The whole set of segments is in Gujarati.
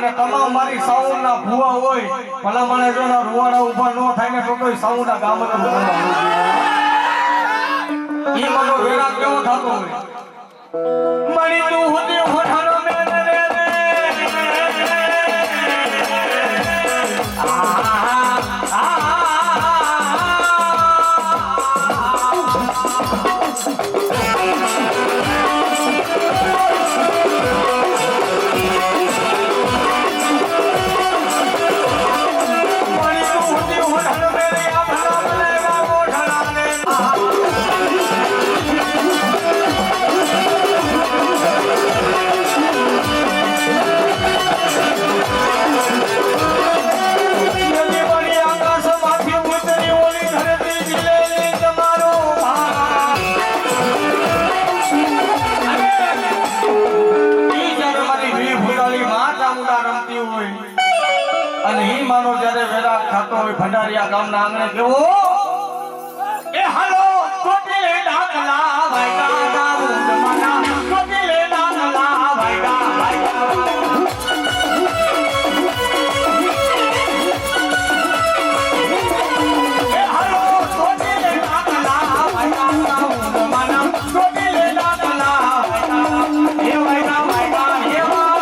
અને તમામ મારી સાઉન્ડના ભૂવા હોય ભલા મને જો રૂવાડા ઊભા ન થાય ને તો કોઈ સાઉન્ડના ગામ જ ઈ મનો વેરા કેવો થતો હોય મણી તું હોતી હોઠાનો મેને રે ભંડારીયા ગામના આંગણે કેવો એ હાલો કોટીલે ડાકલા ભાઈગા ગાવું જમાના કોટીલે ડાકલા ભાઈગા એ હાલો કોટીલે ડાકલા ભાઈગા ગાવું જમાના કોટીલે ડાકલા ભાઈગા એ ભાઈગા ભાઈગા એ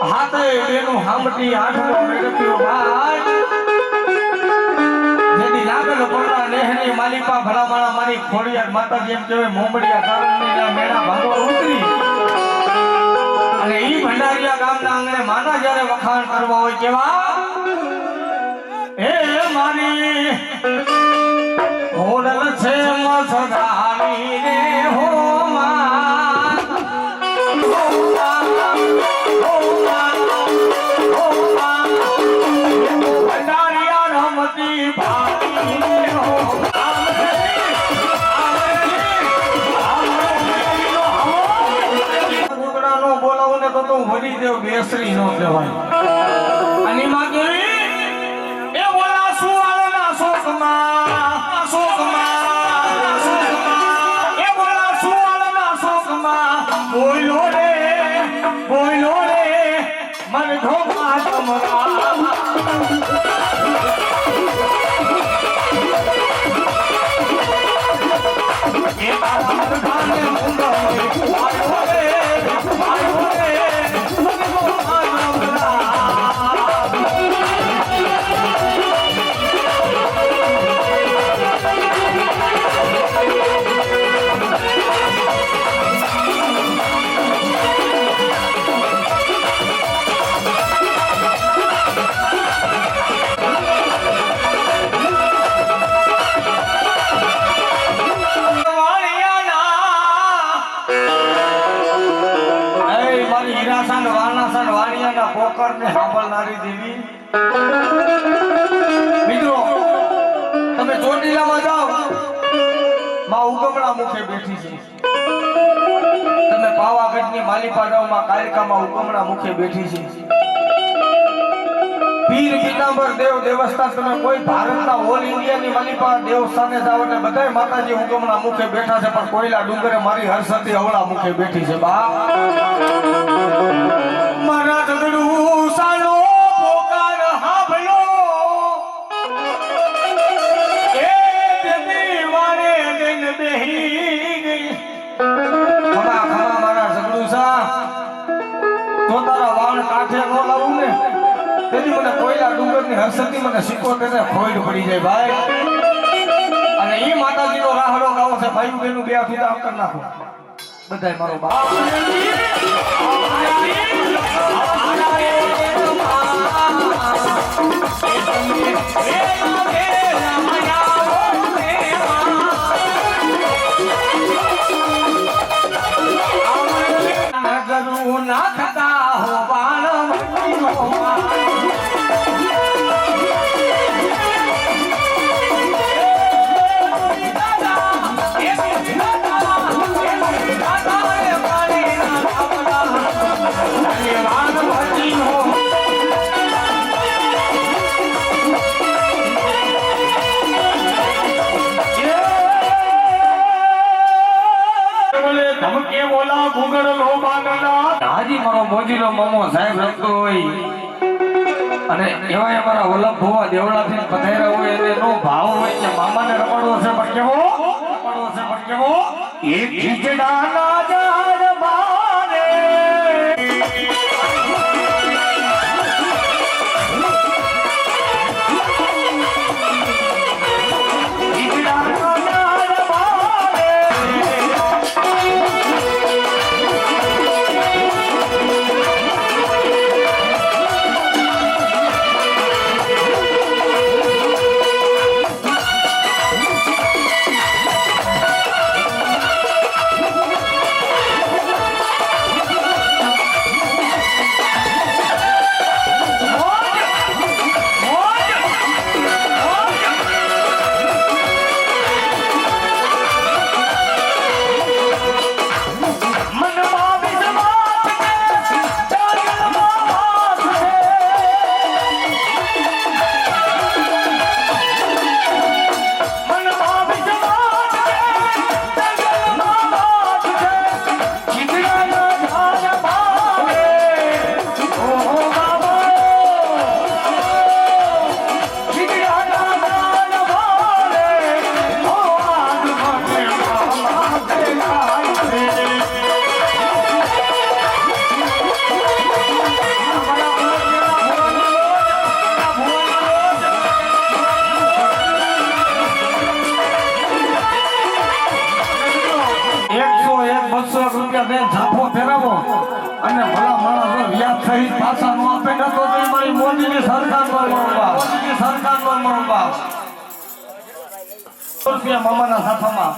હાથે બેનું હામટી આઠનો મેળવ્યો ભાઈ જેની લાગલ પડવા નેહની માલિપા ભલામાણા મારી ખોડિયાર માતાજી એમ કહેવાય મોમડિયા કારણની મેળા ભાગવા ઉતરી અને ઈ ભંડારીયા ગામના આંગણે માના જ્યારે વખાણ કરવા હોય કેવા હે મારી હોડલ છે મસરાની રે હો બેસરી નો કહેવાય અને માં કેવી એ બોલા સુવાળના શોકમાં એ બોલા સુવાળના શોકમાં બોલો રે મન ધોકા તમરા એ બાબા ગાને મુંડો આયો રે પોકર ને સાંભળનારી દેવી મિત્રો તમે ચોટીલામાં જાઓ માં ઉગમણા મુખે બેઠી છે તમે પાવાગઢની માલિપા જાઓ માં કાલિકામાં ઉગમણા મુખે બેઠી છે પીર પીતાંબર દેવ દેવસ્થાન તમે કોઈ ભારતના ઓલ ઇન્ડિયાની માલિપા દેવસ્થાને જાવ એટલે બધાય માતાજી હુકમના મુખે બેઠા છે, પણ કોઈલા ડુંગરે મારી હરસતી અવળા મુખે બેઠી છે. બા મારા ઝઘડું સાનો પોકાર હાંભળો, એ દેવી વારે જઈને બેહી ગઈ. ખમા ખમા મારા ઝઘડું સા, તો તારા વાણ કાંઠે નો લાવું ને તેથી મને કોઈલા ડુંગરની હરસતી મને સિકોતેર ખોઈડ પડી જાય ભાઈ. અને ઈ માતાજીનો રાહડો ગાવો છે ભાઈ બેનું બે હાથી આમ કરી નાખો બધાય મારો બાપ. નાખતા હો બાળ હાજી મારો મોજીલો મામો સાહેબ રમતો હોય અને એવા અમારા વલ્લભ ભુવા દેવળાથી પધાર્યા હોય એને નો ભાવ હોય કે મામાને રમાડવો છે પણ કેવો એક ખીચડાના ઝાડ મારે ઝાંફો ફેરવો અને ભલા માણસો વ્યાજ સહિત પાછા નો આપે ને તો મારી મોદીની સરકાર રૂપિયા મામાના સાફામાં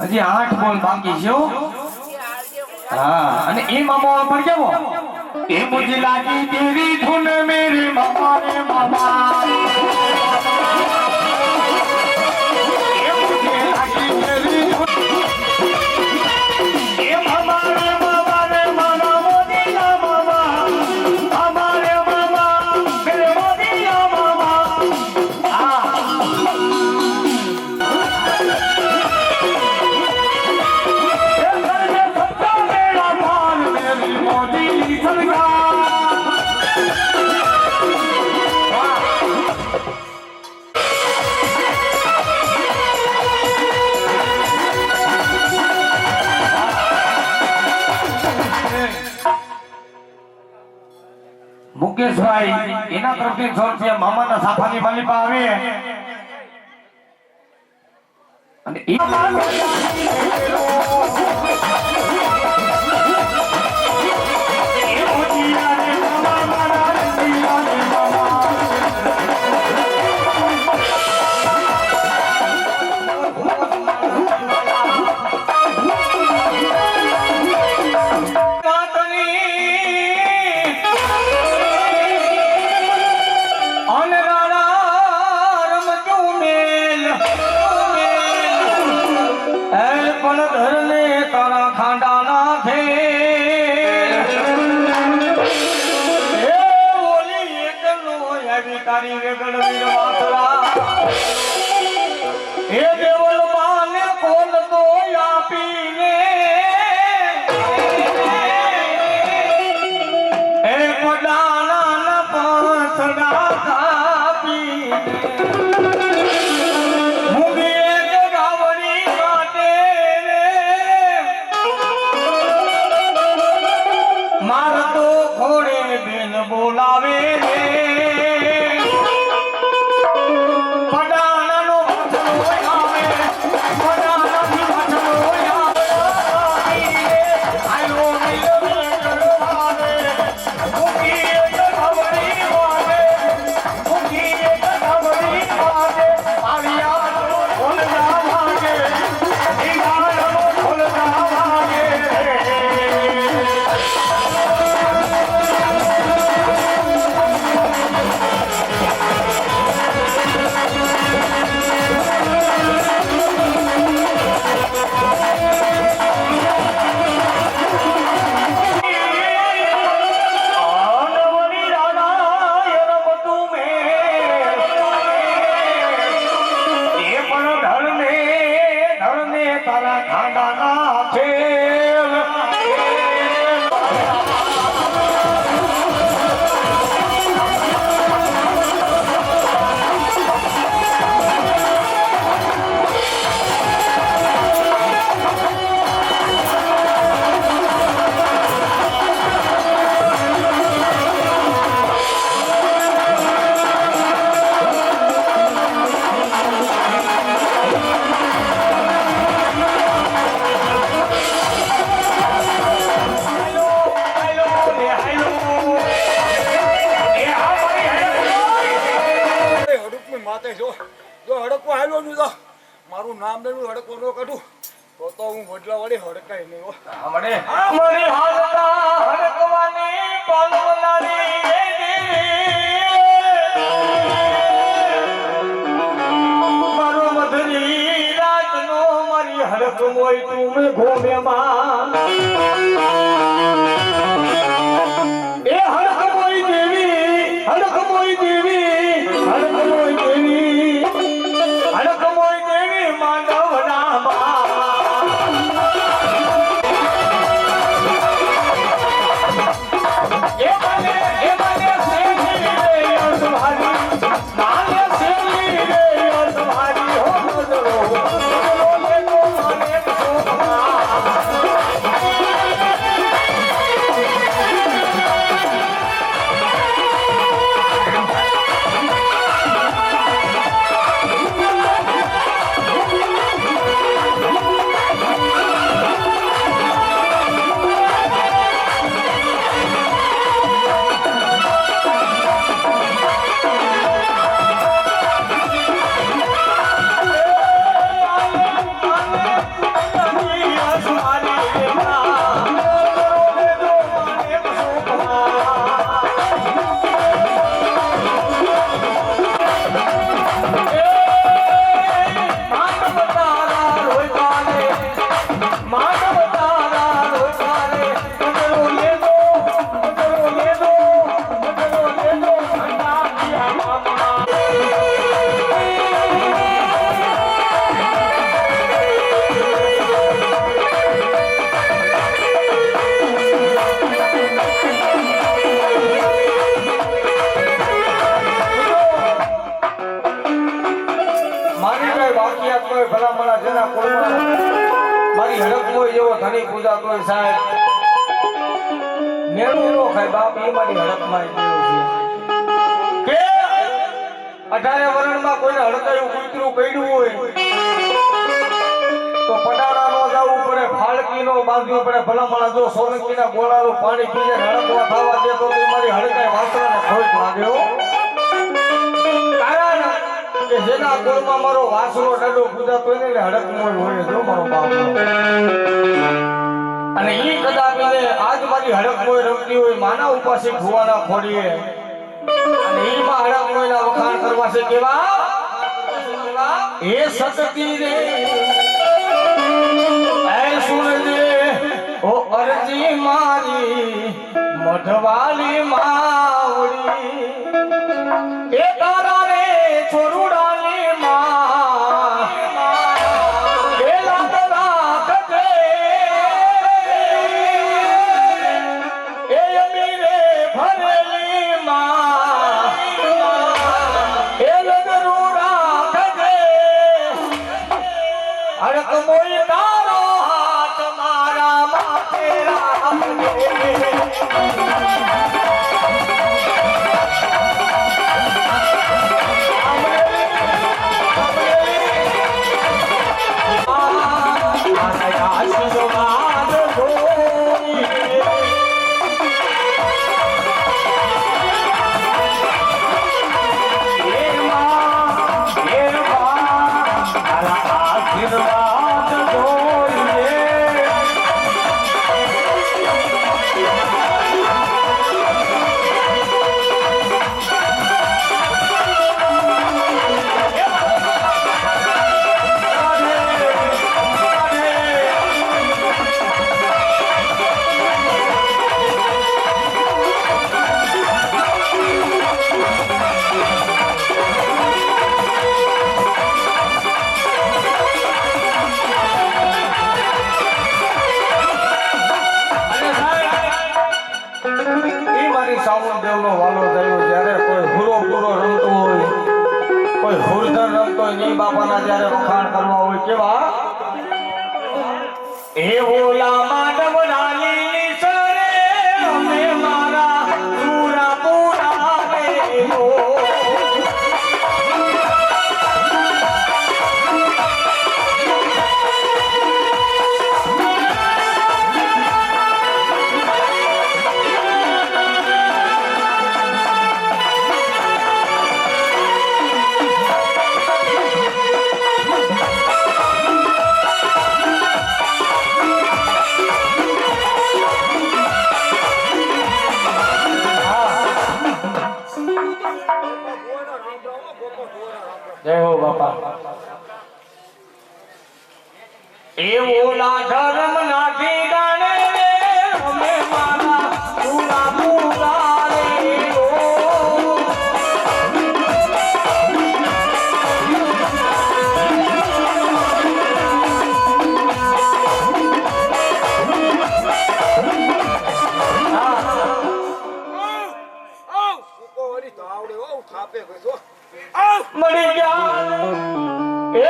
હજી 8 બોલ બાકી છે. હા અને એ મામા પર કેવો એ મુझे લાગી તેરી ધૂન મેરે મામા રે મામા મુકેશભાઈ એના તરફથી 100 રૂપિયા મામાના સાફાની માલિપા આવે અને પણ ધરને તારા આવી તારી વેગળ વીર વાસરા એ દેવલ માને કોલ તો આપીને એ પડાના પાંથડા કાપીને મુંગીએ જગાવડી કાટે રે માર તો ઘોડે બેન બોલાવે રે મારું નામ લેવું હડકો નો કાઢું તો હું વડલા વાળી હડકાઈ નહીં હો હમણે મારી હાલતા હડકવાની પાલવનારી મારો મધરી રાતનો મારી હડક મોય તું મે ઘોમે માં એ હડક મોય દેવી હડક મોય દેવી હડક મોય દેવી હડક મોય દેવી માનવ નામા મારી હડક મોય જેવો ધણી પૂજા કોઈ સાહેબ નેણું નો ખાય બાપ એ મારી હડક મારી કે 18 વર્ષમાં કોઈને હડકાયું કૂતરું પડ્યું હોય તો પટાણા નો જવું પડે ફાળકી નો બાંધવું પડે ભલામણા જો સોલંકી ના ગોળાનું પાણી પીને હડકવા થવા દે તો મારી હડકાય વાસરાને ખોટ લાગ્યો કે જેના કુળમાં મારો વાસરો ડડો પૂજાતો હોય ને હડક મોય હોય જો મારો બાપ અને ઈ કદાપીને આજ મારી હડક મોય રમતી હોય માના ઉપાસી ભુવાના ખોડીએ અને ઈ માં હડક મોયના વખાણ કરવા છે કેવા એ સતતી રે એ સુનજે ઓ અરજી મારી મઢવાલી માવડી એ તારા રે છોરુડાની માં એ લાગ રાખજે એ અમીરે ભરેલી માં એ લગરું રાખજે અડક મોઈ તારો હાથ મારા માથે રાખજે સાવનદેવનો વાલો થયો જ્યારે કોઈ હુરો પૂરો રમતો હોય કોઈ હુરધર રમતો હોય ની બાપાના જ્યારે વખાણ કરવા હોય કેવા એ ઓલા માનવ રાની સરે અમે મારા પૂરા પૂરા દેવો જય હો બાપા એ ઓલા ધર્મ ના ઠીકાણે અમે મારા પૂરા પૂરા દેવો મળી ગયા એ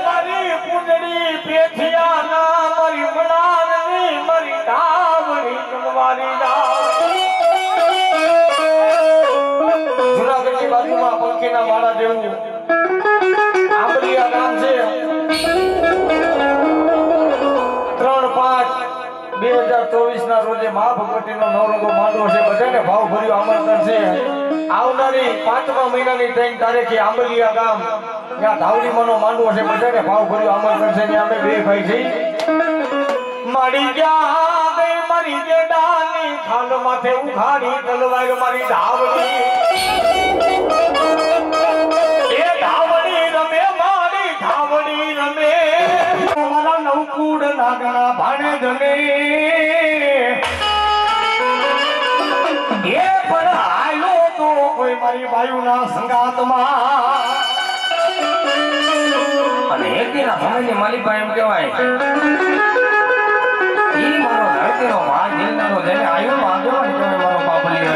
મારી પૂંજડી પેઠિયા ના મારી મણાની મારી ધાવણી જમવાની જુનાગઢની બાજુમાં પંખીના માળા જેવું આંબલિયા ગામ છે 3/5/2024 ના રોજે મહાભગવતીનો નવરંગો માંડવો છે બધાને ભાવ ભર્યું આમંત્રણ છે આવનારી 5મા મહિનાની 3 તારીખે આંબલિયા ગામ ત્યાં ધાવડીમાંનો માંડવો છે બધાને ભાવ ભર્યું આમંત્રણ છે ત્યાં અમે બે ભાઈ છીએ મારી ગયા ગઈ મારી જેડાની ખાલ માથે ઉઘાડી તલવાર મારી ધાવડી એ ધાવડી રમે મારી ધાવડી રમે મારા નવકુડ નાગણા ભાણે ધને એ પણ આયો તો કોઈ મારી બાયુના સંગાતમાં અને એકદીના ભણેની માલિકા એમ કહેવાય ઈ મારો ધરતીનો માં જિલ્લાનો જેને આયુ માંગ્યો ને તમે મારો બાપલી હે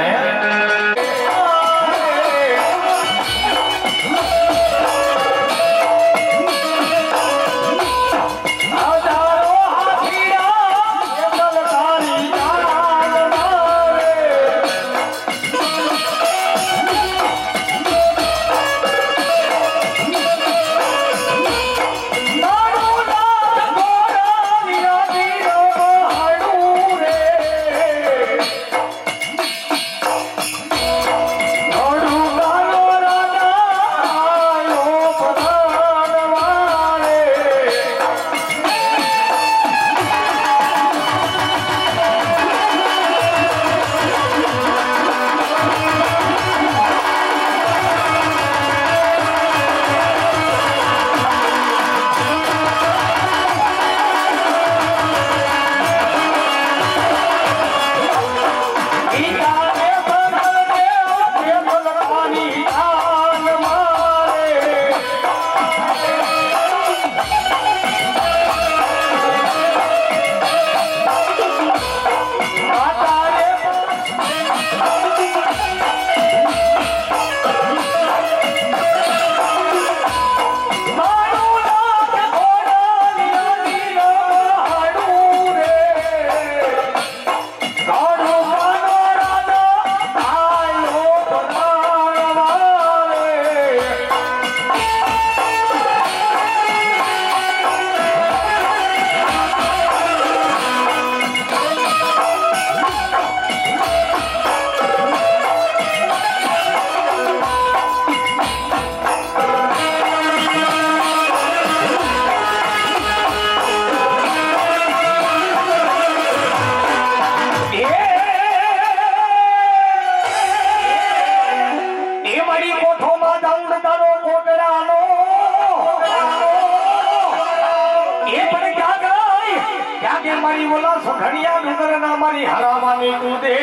મારી ઓલા સુખડિયા ડુંગરના મારી હરાવાની તું દે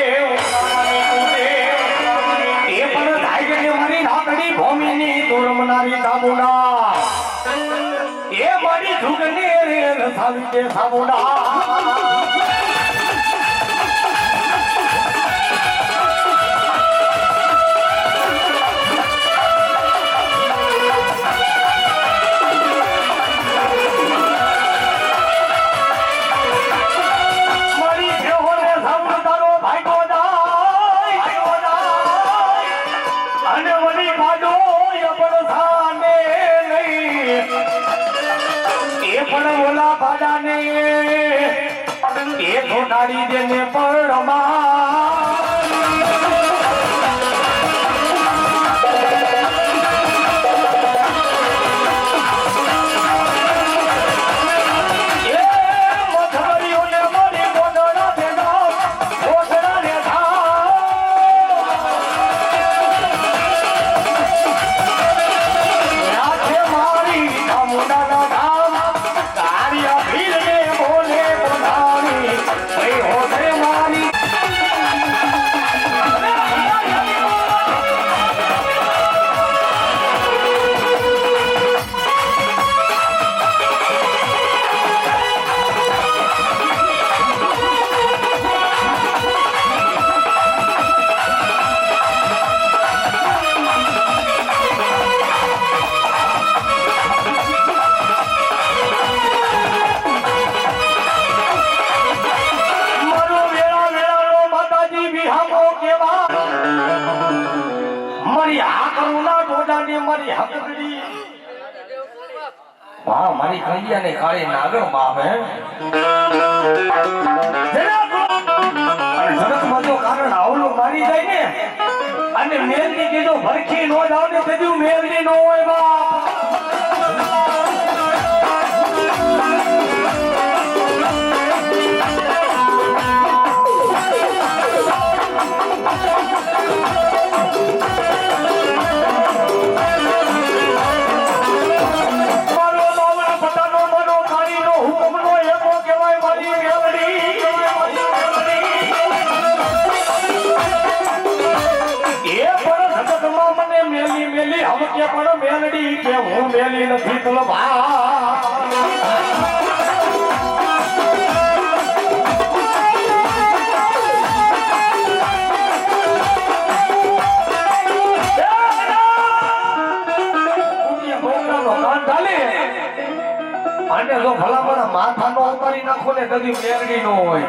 એ પણ થાય કે મારી નાકડી ભૂમિની તુરમનારી તામુડા એ મારી ધુગને રે રસાવી દે સામુડા નાડી દેને મારી કૈયા ને કાળી નાગર માં હે જગતમાં જો કારણ આવલું મારી જાય ને અને મેલની કીધું ભરખી નો જાવ ને કીધું મેલની નો હોય બાપ પણ મેલડી કે હું મેલી નથી તો અને જો ભલામણ માથા નો ઉતારી નાખો ને કદી મેલડી નો હોય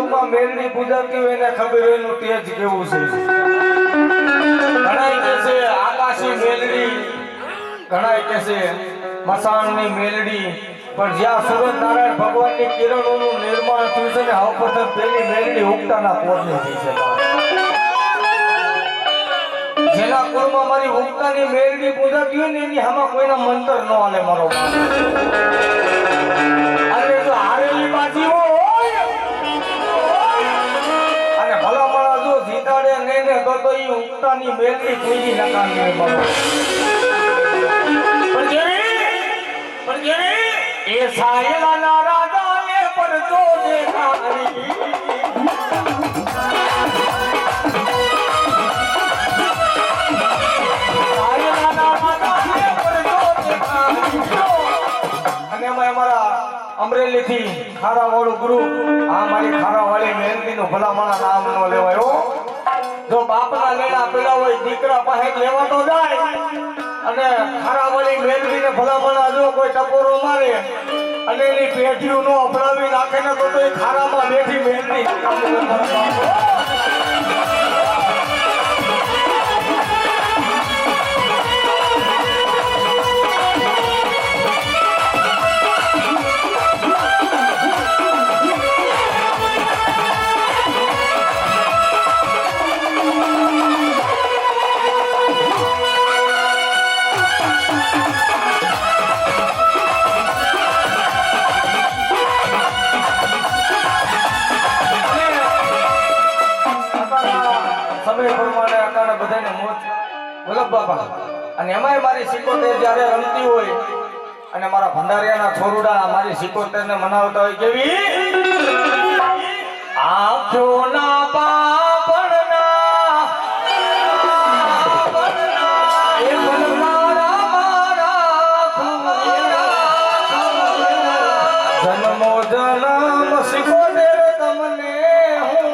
સ્વરૂપમાં મેલડી પૂજાતી હોય એને ખબર હોય એનું તેજ કેવું છે. ઘણાય કહે છે આકાશી મેલડી, ઘણાય કહે છે મસાણની મેલડી, પણ જ્યાં સૂરજ નારાયણ ભગવાનની કિરણોનું નિર્માણ થયું છે ને હવપ્રથમ પેલી મેલડી ઉગતાના કોરની થઈ છે. જેના કુળમાં મારી ઉગતાની મેલડી પૂજાતી હોય ને એની આમાં કોઈના મંતર ન હાલે મારો બાપ. અને જો હારેલી બાજી હોય અને ભલા ભલા જો જીતાડે નહીં ને તો એ ઉગતાની મેલડી કોઈ નકામી બાબા. પણ જેવી એ સાયલાના રાજાને પડતો દેખાડી, અને એમાં અમારા અમરેલીથી ખારાવાળું ગ્રુપ, આ મારી ખારાવાળી મહેનતીનું ભલામણા નામ ન લેવાય. જો બાપના લેણા પેલા હોય દીકરા પાસે લેવા તો જાય, અને ખારાવાળી મહેનતીને ભલામણા જો કોઈ ટકોરો મારે અને એની પેઢીઓ નો અપડાવી નાખે ને તો એ ખારામાં બેઠી મહેનતી. અને એમાંય મારી સિકોતેર જ્યારે રમતી હોય અને મારા ભંડારિયાના છોરુડા મારી સિકોતેરને મનાવતા હોય કેવી આંખોના પાપણના એ બનવારા મારા જન્મો જન્મ સિકોતેર તમને હું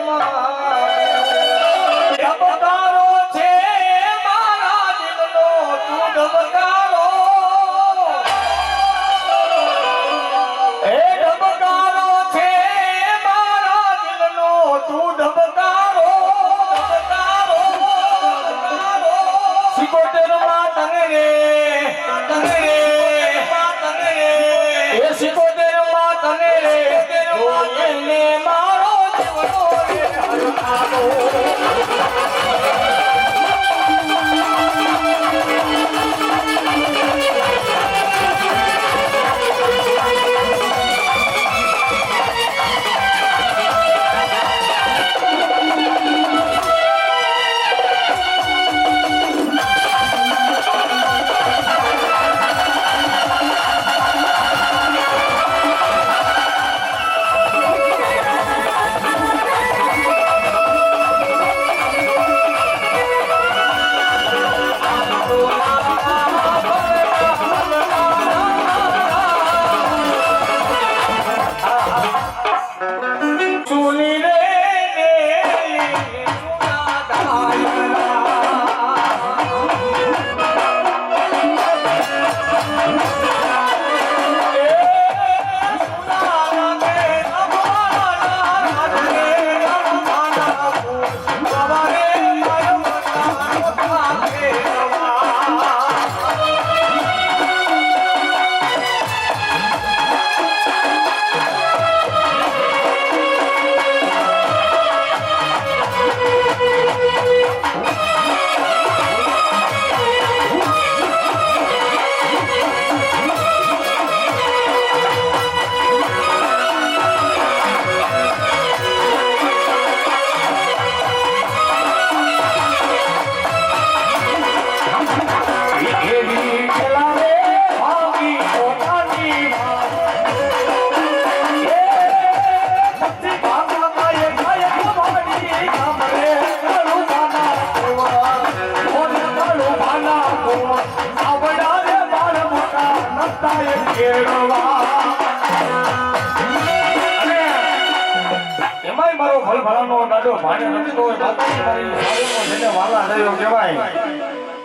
એમાંય મારો ભલભલાનો દાદો ભાણે રમતો હોય માતાજી મારી સારેનો જેને વાલા થયો કહેવાય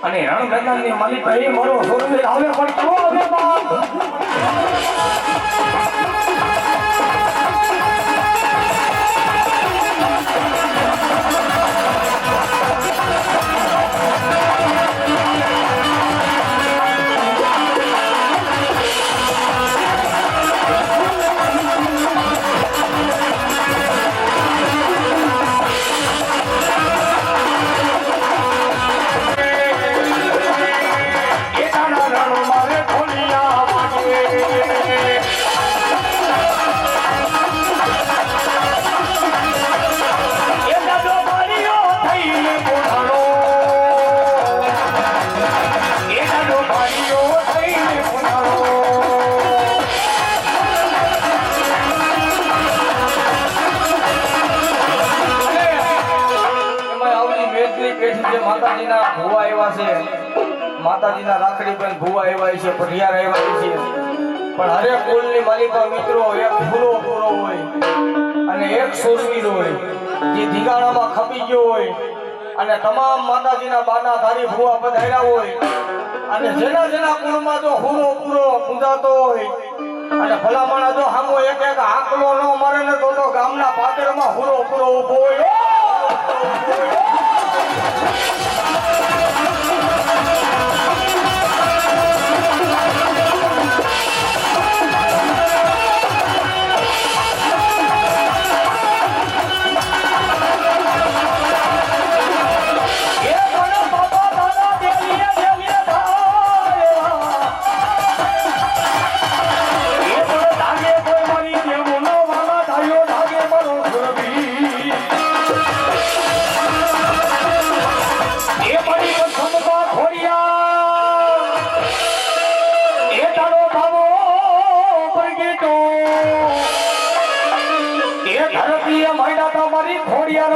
અને રણ મેદાનની માલિક એ મારો સોરવે આવે પણ કેવો આવે બાપ માતાજીના રાખડી બેન ભુવા આવ્યા છે, પઢિયાર આવ્યા છે, પણ હરેક કુલની માલિકા મિત્રો એક ફૂલો પૂરો હોય અને એક સોસવીર હોય જે ધીંગાણામાં ખપી ગયો હોય અને તમામ માતાજીના બાના ધારી ભુવા પધાર્યા હોય અને જેના જેના કુળમાં જો હુરો પૂરો પૂજાતો હોય અને ભલામણા જો હામો એક એક આંકલો ન મારે ને તો ગામના પાદરમાં હુરો પૂરો ઊભો હોય.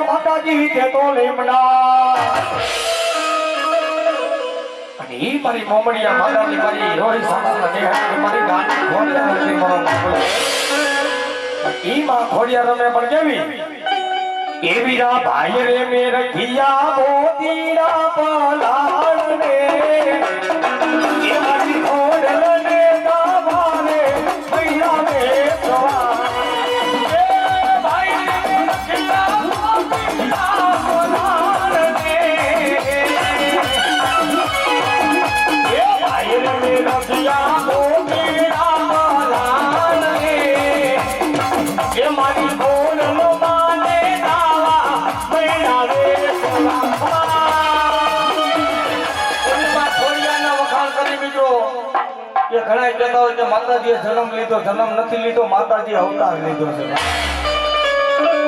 માતાજી તો લીમડા અને ઈ મારી મોમડિયા માતાજી મારી રોહી સાસના દેહાની મારી ગાંડી ખોડિયા નથી મારો ઈ માં ખોડિયા રમે પણ કેવી એવી રા ભાઈ રે મે રખિયા મોતીડા પલાળ ને એ મારી ખોડલ ને દાવાને મૈયા મે સવા ઘણા કહેતા હોય કે માતાજીએ જન્મ લીધો, જન્મ નથી લીધો, માતાજી અવતાર લીધો છે.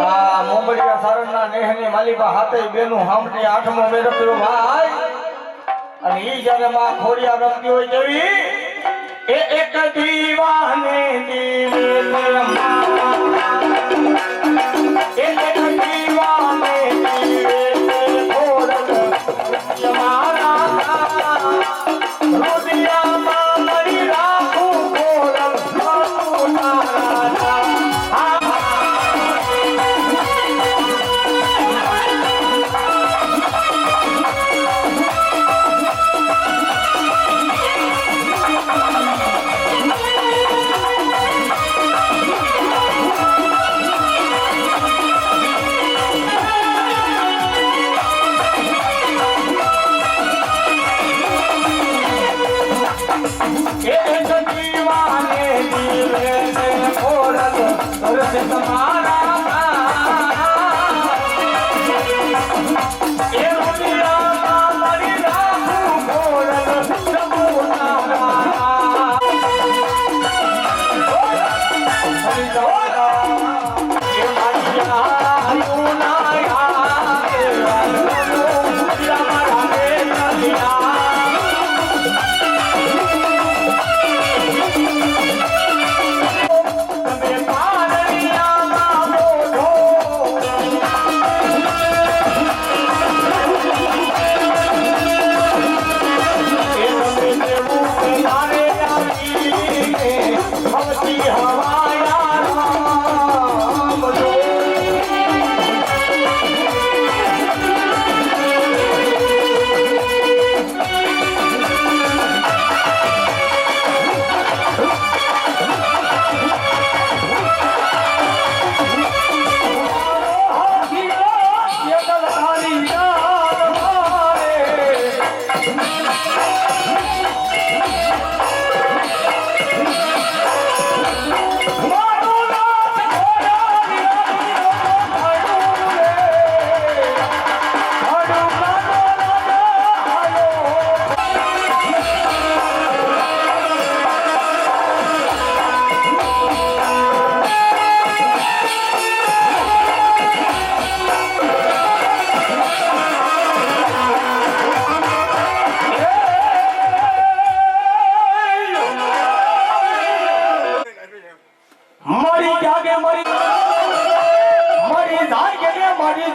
આ મોમડિયા સારણના નેહની માલિકા હાથે બેનું હામટી 8મો મેળ કર્યો ભાઈ અને ઈ જ્યારે માં ખોડિયા રમતી હોય જેવી એ એક દીવાને દીવે એ એક દીવાને દીવે ખોડલ મારા રોદિયા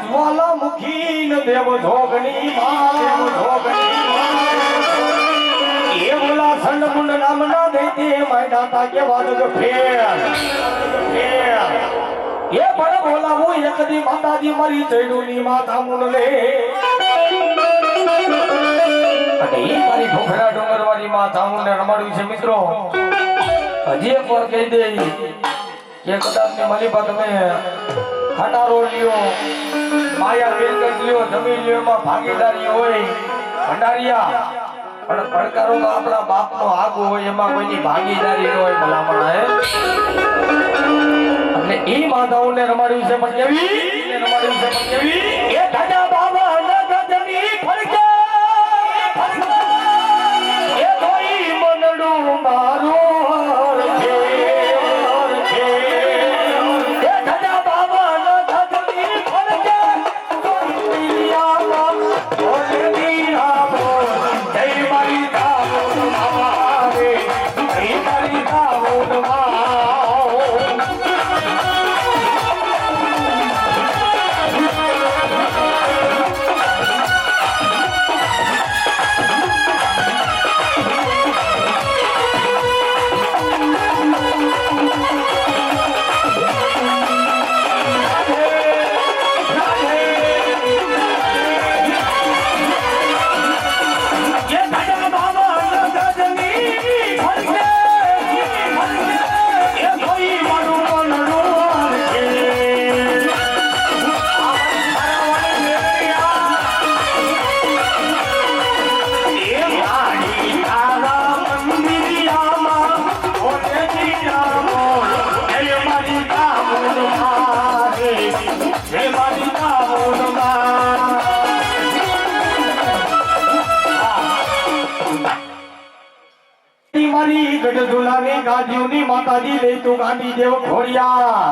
જ્વાલામુખી દેવ જોગણી માં છંડમુંડ નામના દૈત્ય માંડ્યા તા કેવા જગ ફેર એ પણ બોલાવું એકદી માતાજી મારી ચૈડુની માતા મુંડલે અને એ મારી ભોખરા ડુંગરવાળી માતા મુંડને રમાડવી છે મિત્રો હજી એક વાર કહી દે કે કદાચ ની માલિકા તમે ખટારો લ્યો માયા મિલકત લ્યો જમીન લ્યો એમાં ભાગીદારી હોય ભંડારિયા પણ પડકારો તો આપણા બાપનો આગો હોય એમાં કોઈની ભાગીદારી ન હોય ભલામણ હે એટલે એ માતાઓને રમાડ્યું છે પણ કેવી એ ધાજા બાબા નગજની ફરકે એ કોઈ મનડું મારું એ ધાજા બાબા નગજની ફરકે કોઈ દિયામાં ઓલે દિયામો જય મારી દામોદ મારે જય મારી દામોદ મારે મારી ગઢધુલાની ગાદીઓની માતાજી લઈ તું ગાંધી દેવ ઘોડિયા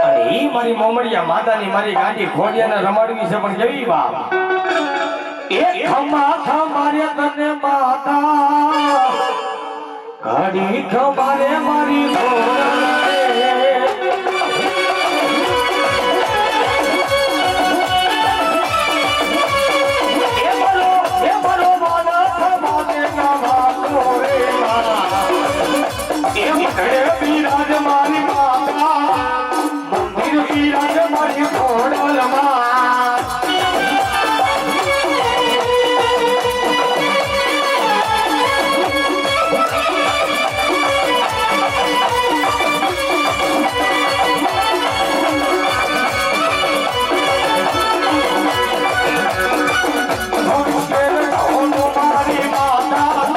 અને ઈ મારી મોમડિયા માતાની મારી ગાંધી ઘોડિયાને રમાડવી છે પણ કેવી વાત એક ખમા મારે તને માતા ગાડી ખમારે મારી વિરાજ મારી માતા મંદિર વિરાજ મારી ઘોડલમાં મારી માતા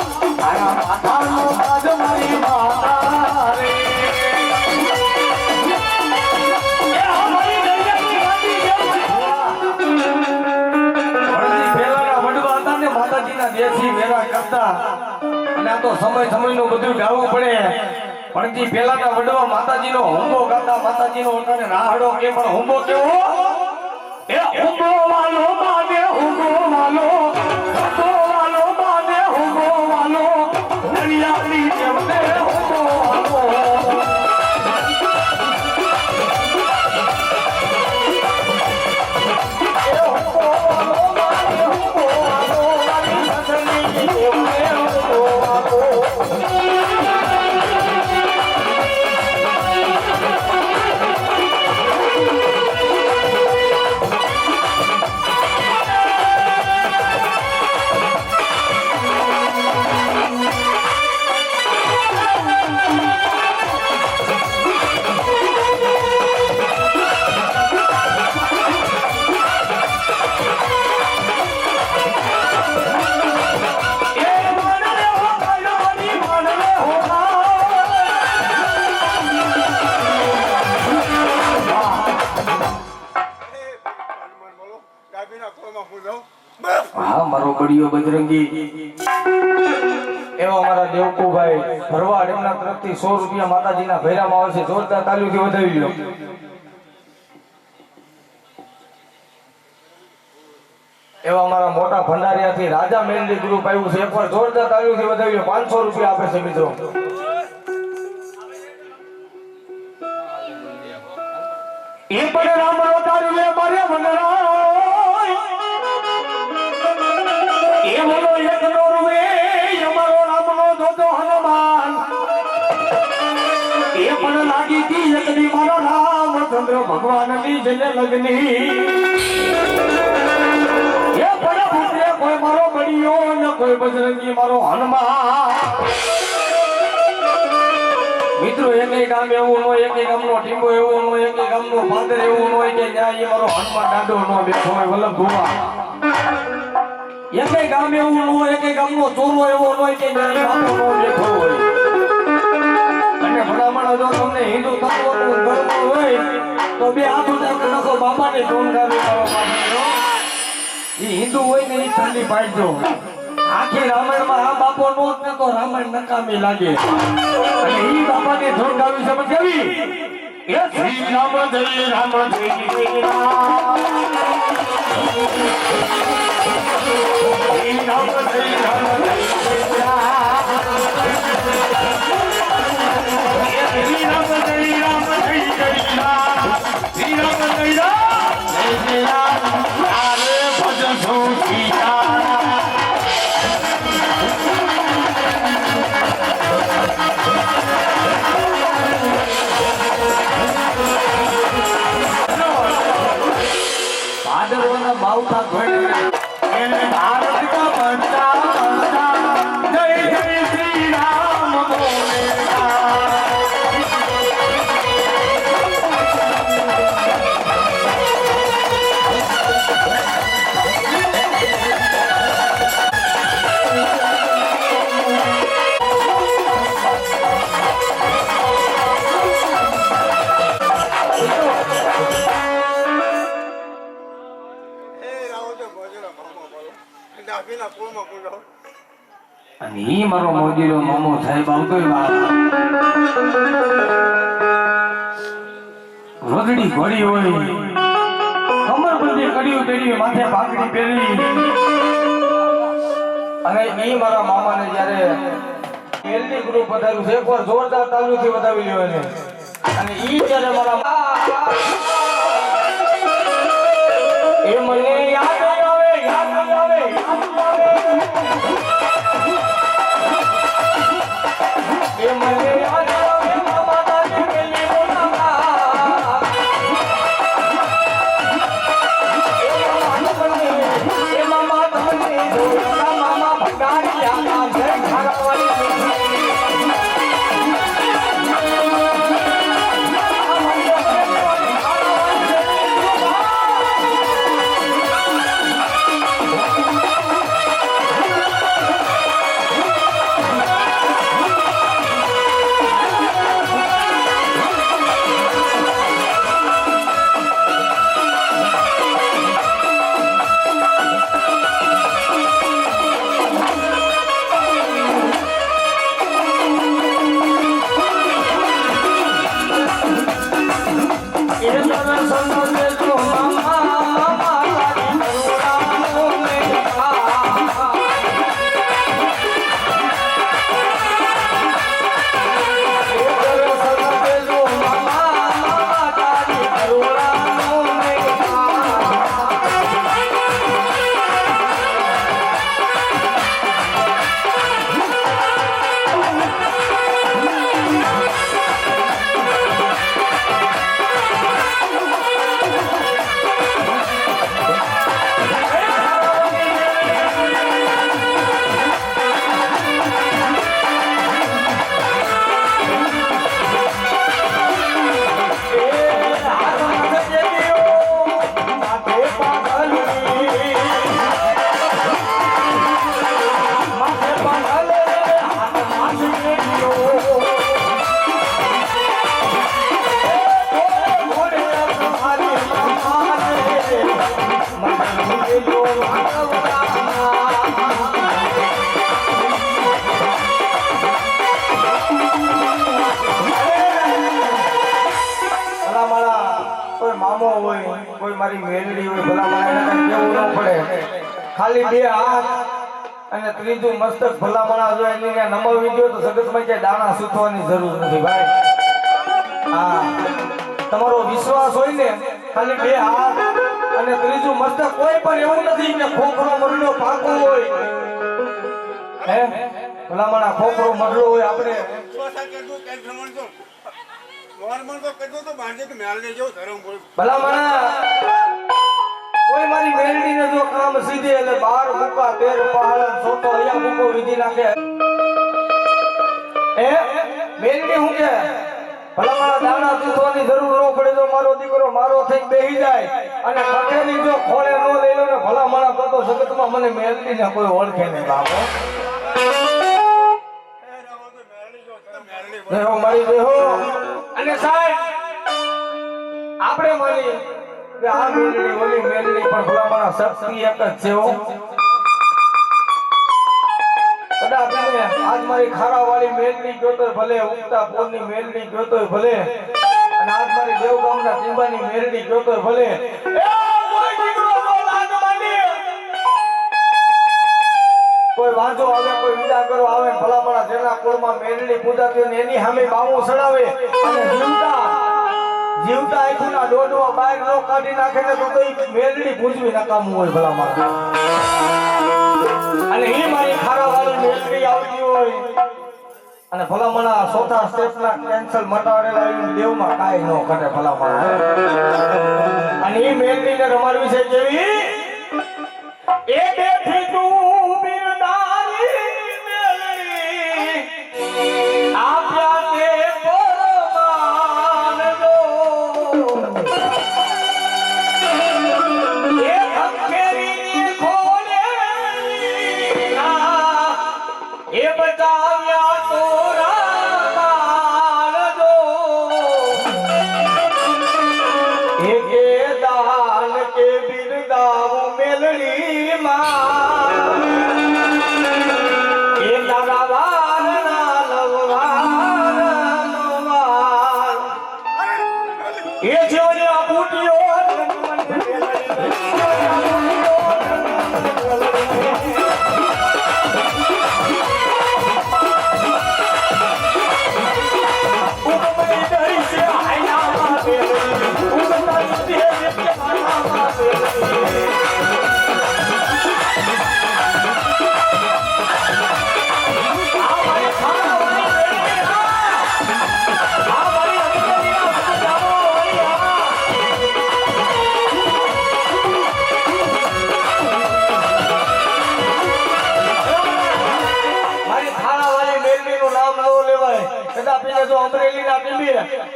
માતાનો બાદ મારી માતા દેશી વેરા કરતા અને આ તો સમયનું બધું ગાવું પડે પણ જે પેલાના વડવા માતાજીનો હુંબો ગાતા માતાજીનો ઓટાને રાહડો કે પણ હુંબો કેવો એ હુંબો વાલો બાને હુંબો વાલો બાને હુંબો વાલો દરિયાની જેમને હુંબો વાલો હા મારો બડિયો બજરંગી એવા મારા દેવકુભાઈ ભરવાડ એમના તરફથી 100 રૂપિયા માતાજીના ભૈરામાં આવશે જોરદાર તાલીઓથી વધાવી લો એવા મારા મોટા ભંડારિયાથી રાજા મેલડી ગ્રુપ આવ્યું છે એકવાર જોરદાર તાલીઓથી વધાવી લો 500 રૂપિયા આપે છે મિત્રો એ પણ રામ અવતાર લે મારે વંદના એ બોલો એક નો રૂવે એ પણ લાગી તી એકદી મારા રામચંદ્ર ભગવાનની જને લગની એ પણ પુત્રે કોઈ મારો બળિયો ને કોઈ બજરંગી મારો હનુમાન મિત્રો એકે ગામ એવું નો એકે ગામનો ટીંબો એવો નો એકે ગામનો ફાદર એવું નો કે ન્યાય મારો હનુમાન દાદો નો બેઠો હોય વલ્લભ ભુવા એકે ગામ એવું નો એકે ગામનો ચોરો એવો નો કે ન્યાય બાપો નો બેઠો હોય અને ભલામણ જો તમને હિન્દુ તત્વનું ધર્મ હોય તો બે હાથ ઊંચા કરી નાખો બાપાને ધૂન ગાવી મારો બાપો ઈ હિન્દુ હોય ને ઈ ઠંડી પાડજો આખી રામાયણમાં આ બાપો નો જ ને તો રામાયણ નકામી લાગે અને ઈ બાપાની ધૂન ગાવી સમજ આવી એ શ્રી રામ જય રામ જય રામ શ્રી રામ જય રામ बाउथा भारत का बच्चा जय जय श्री राम बोलेगा અને ઈ મારો મોદીનો મામો સાહેબ આવતો રોદડી ઘોડી હોય કમર બંધી કડિયું પહેરી માથે પાઘડી પહેરી અને ઈ મારા મામાને જ્યારે એલડી ગ્રુપ વધાર્યું છે એકવાર જોરદાર તાલુથી વધાવી લ્યો એને અને ઈ જ્યારે મારા એ મને યાદ આવે ये मरे आजा वे मामा दादी के लिए बोला ये मामा तुमने बोला मामा भगारिया ना जय घरवाली કોઈ મારી મેલડી હોય ભલા મારા કેવું ન પડે ખાલી બે હાથ અને ત્રીજું મસ્તક ભલા મારા જો એની ને નમવી ગયો તો જગતમાં કે દાણા સૂથવાની જરૂર નથી ભાઈ હા તમારો વિશ્વાસ હોય ને ખાલી બે હાથ અને ત્રીજું મસ્તક કોઈ પણ એવું નથી કે ખોખરો મરડો પાકો હોય હે ભલા મારા ખોખરો મરડો હોય આપણે સવારમાં તો કીધું તો બાંધે કે મેળને જેવું ધરમ બોલ ભલા મને કોઈ મારી મેલડીને જો કામ સીધે એટલે 12 મુકા 13 પહાડ સોતો અહીંયા મુકો વિધિ નાખે એ મેલડી હું કે ભલા મારા દાણા ચૂસવાની જરૂર ન પડે તો મારો દીકરો મારો થઈ બેહી જાય અને કઠેરી જો ખોળે ન લઈ લો ને ભલા મારા તો જગતમાં મને મેલડીને કોઈ ઓળખે નહીં બાપો દેહો મારી દેહો અને સાહેબ આપણે માની કે આ મેલડી ઓલી મેલડી પણ ભલામણા શક્તિ એક જ છે હો કદાચ આજ મારી ખારા વાળી મેલડી ગયો તો ભલે ઉગતા પોરની મેલડી ગયો તો ભલે અને આજ મારી દેવગામના ટીંબાની મેલડી ગયો તો ભલે કોઈ વાંધો આવે કોઈ વિદા કરો આવે ભલામણા જેના કુળમાં મેલડી પૂજાતી હોય એની સામે બાવું સડાવે અને જીવતા આખુના ડોડવા બહાર નો કાઢી નાખે ને તો ઈ મેલડી પૂજવી નકામું હોય ભલામણા અને ઈ મારી ખારા વાળી મેલડી આવતી હોય અને ભલામણા ચોથા સ્ટેપના કેન્સલ મટાડેલા ઈ દેવમાં કાઈ ન કરે ભલામણા અને ઈ મેલડીને રમાડવી છે કેવી એ બેઠી તું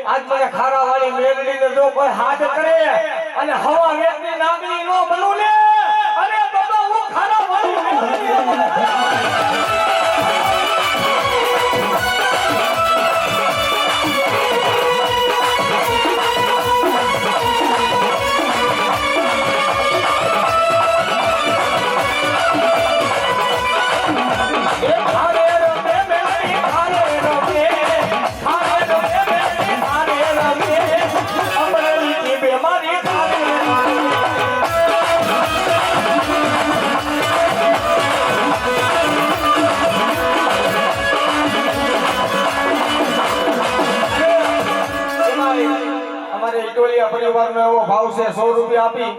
આજ મને ખારા વાળી મેલડીને જો કોઈ હાથ કરે અને હવા વેચની નાગણી નો બનું ને અને બાબા હું ખારા વાળી પરિવારનો એવો ભાવ છે 100 રૂપિયા આપી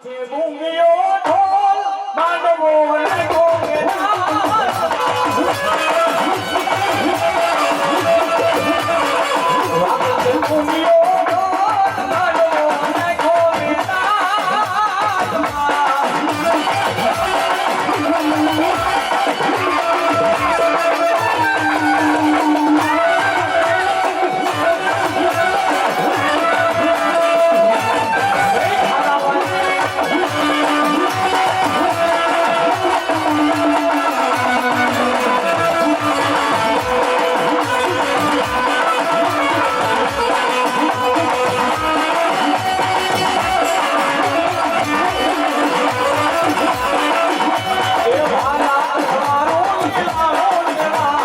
જે મૂંગીઓ ઢોલ માંડવો ને ગોંગે